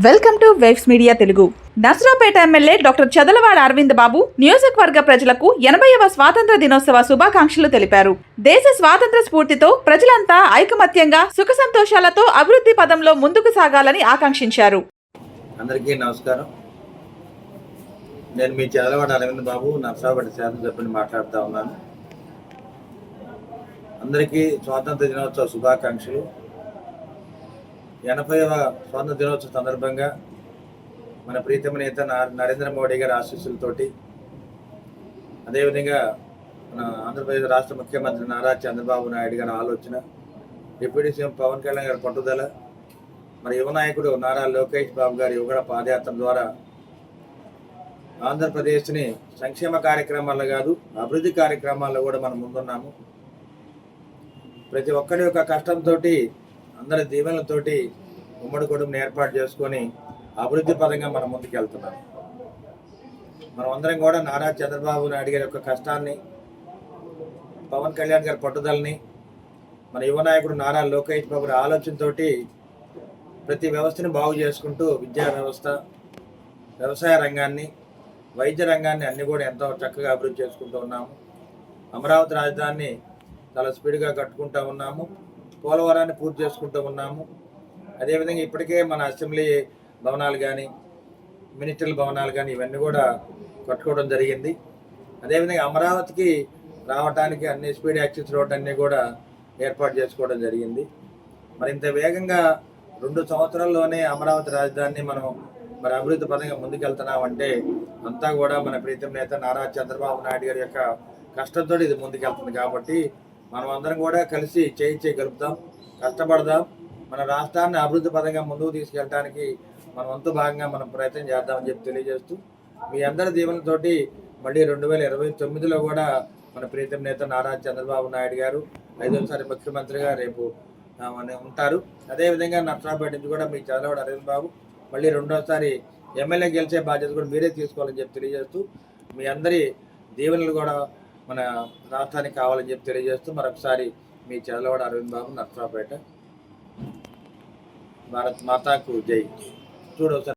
Welcome to Waves Media Telugu. Narasaraopet MLA doctor Chadalavada Aravind Babu నియోజకవర్గ ప్రజలకు 80వ స్వాతంత్ర దినోత్సవ శుభాకాంక్షలు తెలిపారు. దేశ స్వాతంత్ర స్ఫూర్తితో ప్రజలంతా ఐకమత్యంగా సుఖ సంతోషాలతో అభివృద్ధి పదంలో ముందుకు సాగాలని ఆకాంక్షించారు. అందరికీ నమస్కారం. నేను మీ చదలవాడ అరవింద్ బాబు, నర్సరావుపేట శాసనసభ్యుని మాట్లాడుతూ ఉన్నాను. అందరికీ స్వాతంత్ర దినోత్సవ శుభాకాంక్షలు. 80వ స్వాతంత్ర దినోత్సవ సందర్భంగా మన ప్రీతమ నేత నరేంద్ర మోడీ గారి ఆశీస్సులతోటి, అదేవిధంగా మన ఆంధ్రప్రదేశ్ రాష్ట్ర ముఖ్యమంత్రి నారా చంద్రబాబు నాయుడు గారి ఆలోచన, డిప్యూటీ సీఎం పవన్ కళ్యాణ్ గారి పట్టుదల, మరి యువ నాయకుడు నారా లోకేష్ బాబు గారి యువగడ పాదయాత్ర ద్వారా ఆంధ్రప్రదేశ్ని సంక్షేమ కార్యక్రమాల్లో కాదు అభివృద్ధి కార్యక్రమాల్లో కూడా మనం ముందున్నాము. ప్రతి ఒక్కరి యొక్క కష్టంతో, అందరి దీవెనలతోటి ఉమ్మడి కుటుంబం ఏర్పాటు చేసుకొని అభివృద్ధి పరంగా మనం ముందుకు వెళ్తున్నాం. మనం అందరం కూడా నారా చంద్రబాబు నాయుడు గారి యొక్క కష్టాన్ని, పవన్ కళ్యాణ్ గారి పట్టుదలని, మన యువ నాయకుడు నారా లోకేష్ బాబు గారి ఆలోచనతో ప్రతి వ్యవస్థని బాగు చేసుకుంటూ విద్యా వ్యవస్థ, వ్యవసాయ రంగాన్ని, వైద్య రంగాన్ని అన్ని కూడా ఎంతో చక్కగా అభివృద్ధి చేసుకుంటూ ఉన్నాము. అమరావతి రాజధానిని చాలా స్పీడ్గా కట్టుకుంటూ ఉన్నాము. పోలవరాన్ని పూర్తి చేసుకుంటూ ఉన్నాము. అదేవిధంగా ఇప్పటికే మన అసెంబ్లీ భవనాలు కానీ, మినిస్టర్ల భవనాలు కానీ ఇవన్నీ కూడా కట్టుకోవడం జరిగింది. అదేవిధంగా అమరావతికి రావడానికి అన్ని స్పీడ్ యాక్సెస్ రోడ్ అన్నీ కూడా ఏర్పాటు చేసుకోవడం జరిగింది. మరి ఇంత వేగంగా 2 సంవత్సరాల్లోనే అమరావతి రాజధానిని మనం మరి అభివృద్ధి పరంగా ముందుకెళ్తున్నామంటే అంతా కూడా మన ప్రీతం నేత నారా చంద్రబాబు నాయుడు గారి యొక్క కష్టంతో ఇది ముందుకెళ్తుంది. కాబట్టి మనం అందరం కూడా కలిసి చేయి గలుపుతాం, కష్టపడదాం, మన రాష్ట్రాన్ని అభివృద్ధి పరంగా ముందుకు తీసుకెళ్ళడానికి మనం వంతు భాగంగా మనం ప్రయత్నం చేద్దామని చెప్పి తెలియజేస్తూ, మీ అందరి దీవెనతోటి మళ్ళీ 2029లో కూడా మన ప్రీతం నేత నారా చంద్రబాబు నాయుడు గారు 5వసారి ముఖ్యమంత్రిగా రేపు ఉంటారు. అదేవిధంగా నర్సరావుపేట నుంచి కూడా మీ చదలవాడ అరవింద్ బాబు మళ్ళీ 2వసారి ఎమ్మెల్యే గెలిచే బాధ్యత కూడా మీరే తీసుకోవాలని చెప్పి తెలియజేస్తూ, మీ అందరి దీవెనలు కూడా మన రాష్ట్రానికి కావాలని చెప్పి తెలియజేస్తూ మరొకసారి మీ చదలవాడ అరవింద్ బాబు, నర్సరావుపేట. భారత్ మాతాకు జై. చూడవచ్చు.